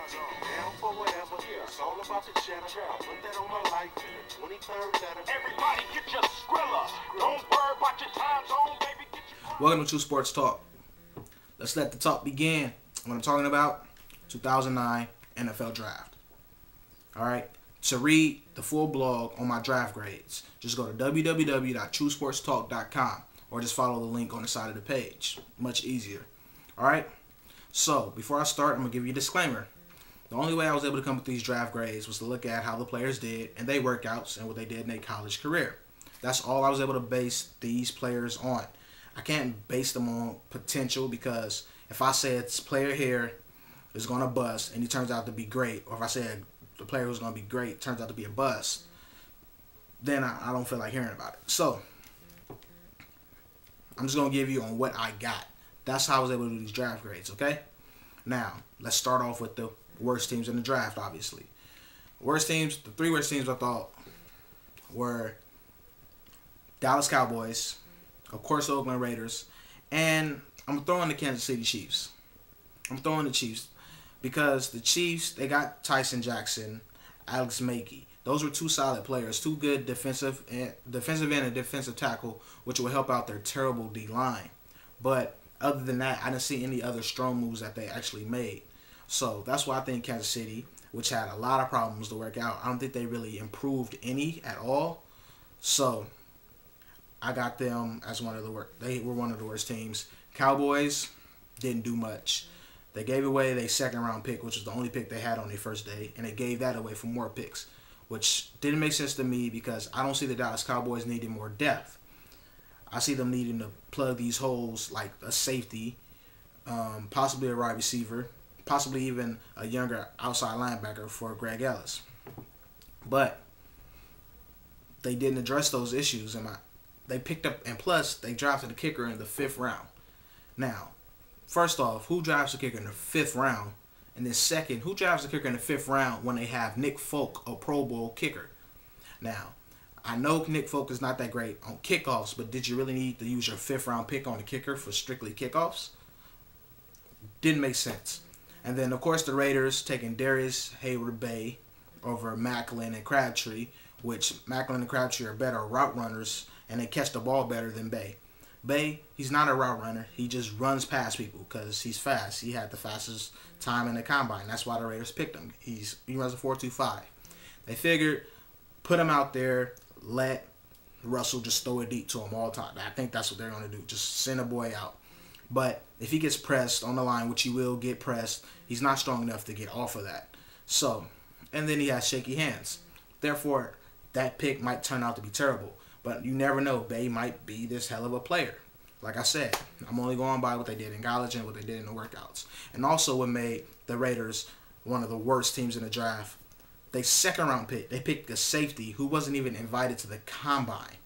Down for whatever. It's all about the cheddar. I put that on my life in the 23rd letter. Everybody get your Skrilla. Don't worry about your time zone, baby. Get your... Welcome to True Sports Talk. Let's let the talk begin. What I'm talking about, 2009 NFL Draft. Alright, to read the full blog on my draft grades, just go to www.truesportstalk.com or just follow the link on the side of the page. Much easier. Alright, so before I start, I'm going to give you a disclaimer. The only way I was able to come up with these draft grades was to look at how the players did and their workouts and what they did in their college career. That's all I was able to base these players on. I can't base them on potential, because if I say this player here is going to bust and he turns out to be great, or if I say the player who's going to be great turns out to be a bust, then I don't feel like hearing about it. So I'm just going to give you on what I got. That's how I was able to do these draft grades, okay? Now, let's start off with the worst teams in the draft, obviously. Worst teams, the three worst teams I thought were Dallas Cowboys, of course the Oakland Raiders, and I'm throwing the Kansas City Chiefs. I'm throwing the Chiefs because the Chiefs, they got Tyson Jackson, Alex Mackey. Those were two solid players, two good defensive end and defensive tackle, which will help out their terrible D-line. But other than that, I didn't see any other strong moves that they actually made. So that's why I think Kansas City, which had a lot of problems to work out, I don't think they really improved any at all. So I got them as one of the worst. They were one of the worst teams. Cowboys didn't do much. They gave away their second-round pick, which was the only pick they had on their first day, and they gave that away for more picks, which didn't make sense to me because I don't see the Dallas Cowboys needing more depth. I see them needing to plug these holes like a safety, possibly a wide receiver, possibly even a younger outside linebacker for Greg Ellis. But they didn't address those issues, and they picked up, and plus they drafted a kicker in the 5th round. Now, first off, who drafts a kicker in the 5th round? And then second, who drafts a kicker in the 5th round when they have Nick Folk, a Pro Bowl kicker? Now, I know Nick Folk is not that great on kickoffs, but did you really need to use your 5th round pick on the kicker for strictly kickoffs? Didn't make sense. And then, of course, the Raiders taking Darius Heyward-Bey over Maclin and Crabtree, which Maclin and Crabtree are better route runners, and they catch the ball better than Bey. Bey, he's not a route runner. He just runs past people because he's fast. He had the fastest time in the combine. That's why the Raiders picked him. He runs a 4.25. They figured, put him out there, let Russell just throw it deep to him all the time. I think that's what they're going to do. Just send a boy out. But if he gets pressed on the line, which he will get pressed, he's not strong enough to get off of that. So, and then he has shaky hands. Therefore, that pick might turn out to be terrible. But you never know. Bey might be this hell of a player. Like I said, I'm only going by what they did in college and what they did in the workouts. And also what made the Raiders one of the worst teams in the draft. They second-round pick. They picked a safety who wasn't even invited to the combine.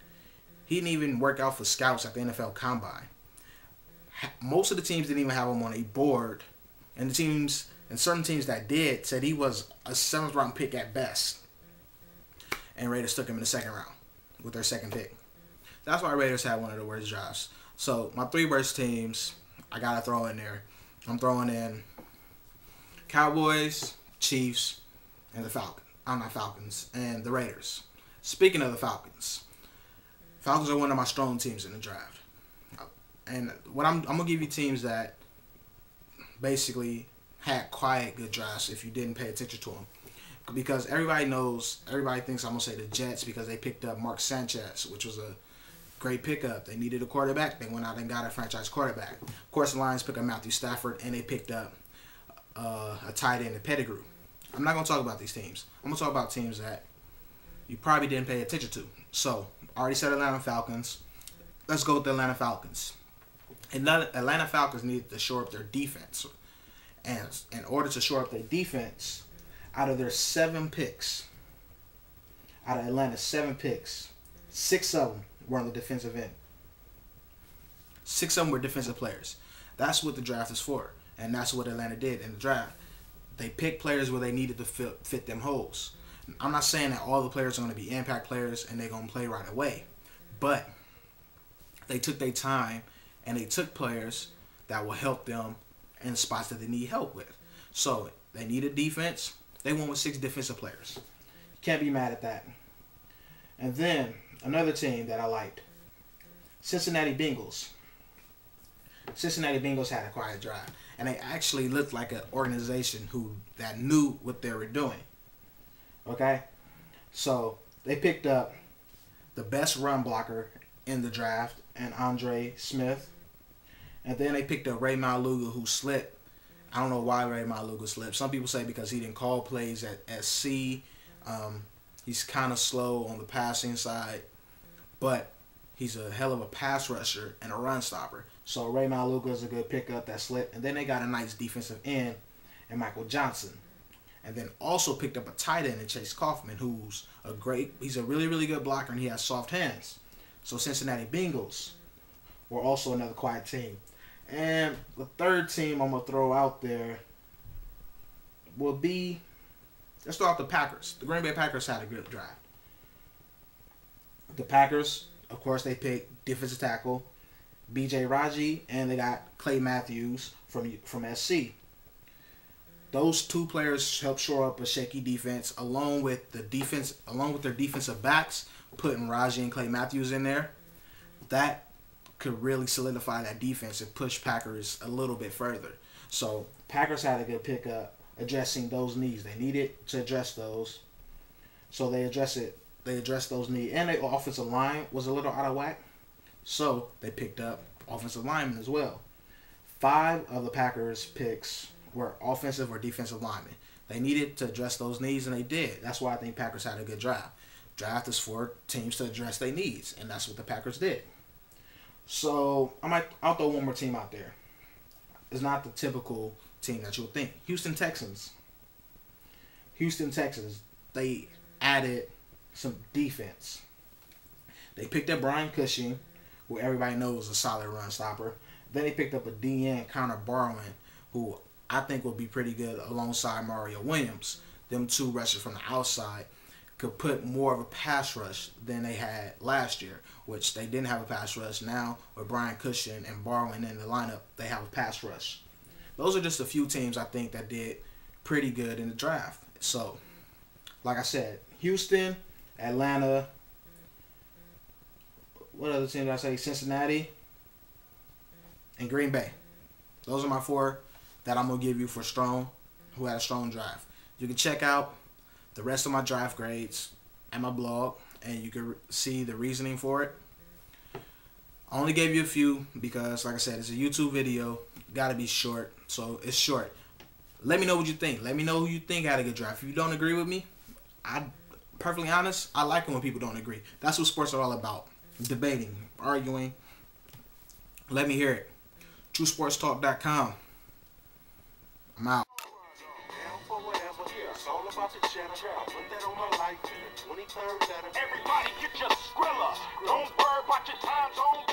He didn't even work out for scouts at the NFL combine. Most of the teams didn't even have him on a board. And the teams, and certain teams that did, said he was a 7th-round pick at best. And Raiders took him in the 2nd round with their 2nd pick. That's why Raiders had one of the worst drafts. So my 3 worst teams, I got to throw in there. I'm throwing in Cowboys, Chiefs, and the Falcons. I'm not Falcons, and the Raiders. Speaking of the Falcons are one of my strong teams in the draft. And what I'm going to give you teams that basically had quiet good drafts if you didn't pay attention to them. Because everybody thinks I'm going to say the Jets because they picked up Mark Sanchez, which was a great pickup. They needed a quarterback. They went out and got a franchise quarterback. Of course, the Lions picked up Matthew Stafford, and they picked up a tight end, a Pettigrew. I'm not going to talk about these teams. I'm going to talk about teams that you probably didn't pay attention to. So, I already said Atlanta Falcons. Let's go with the Atlanta Falcons. And the Atlanta Falcons needed to shore up their defense. And in order to shore up their defense, out of their 7 picks, out of Atlanta's 7 picks, 6 of them were on the defensive end. 6 of them were defensive players. That's what the draft is for. And that's what Atlanta did in the draft. They picked players where they needed to fit them holes. I'm not saying that all the players are going to be impact players and they're going to play right away. But they took their time and they took players that will help them in spots that they need help with. So They needed defense. They went with 6 defensive players. Can't be mad at that. And then another team that I liked, Cincinnati Bengals. Cincinnati Bengals had a quiet drive, and they actually looked like an organization that knew what they were doing. Okay, so they picked up the best run blocker in the draft, and Andre Smith, and then they picked up Ray Maluga, who slipped. I don't know why Ray Maluga slipped. Some people say because he didn't call plays at C. He's kind of slow on the passing side, but he's a hell of a pass rusher and a run stopper. So Ray Maluga is a good pickup that slipped. And then they got a nice defensive end in Michael Johnson. And then also picked up a tight end in Chase Kaufman, he's a really, really good blocker, and he has soft hands. So Cincinnati Bengals were also another quiet team. And the third team I'm going to throw out there will be, let's throw out the Packers. The Green Bay Packers had a good draft. The Packers, of course, they picked defensive tackle B.J. Raji, and they got Clay Matthews from SC. Those 2 players helped shore up a shaky defense, along with their defensive backs, putting Raji and Clay Matthews in there. That could really solidify that defense and push Packers a little bit further. So Packers had a good pickup addressing those needs. They needed to address those. So they addressed those needs. And the offensive line was a little out of whack. So they picked up offensive linemen as well. 5 of the Packers picks were offensive or defensive linemen. They needed to address those needs, and they did. That's why I think Packers had a good draft. Draft is for teams to address their needs, and that's what the Packers did. So I'll throw one more team out there. It's not the typical team that you would think. Houston Texans. They added some defense. They picked up Brian Cushing, who everybody knows is a solid run stopper. Then they picked up a DN, Connor Barwin, who I think will be pretty good alongside Mario Williams. Them 2 rushers from the outside could put more of a pass rush than they had last year, which they didn't have a pass rush. Now, with Brian Cushing and Barwin in the lineup, they have a pass rush. Those are just a few teams I think that did pretty good in the draft. So, like I said, Houston, Atlanta, what other team did I say? Cincinnati, and Green Bay. Those are my 4 that I'm going to give you who had a strong draft. You can check out the rest of my draft grades at my blog, and you can see the reasoning for it. I only gave you a few because, like I said, it's a YouTube video. Got to be short, so it's short. Let me know what you think. Let me know who you think had a good draft. If you don't agree with me, I'm perfectly honest, I like it when people don't agree. That's what sports are all about. Debating, arguing. Let me hear it. TrueSportsTalk.com. I'm out. Everybody get your Skrilla. Don't worry about your time zone.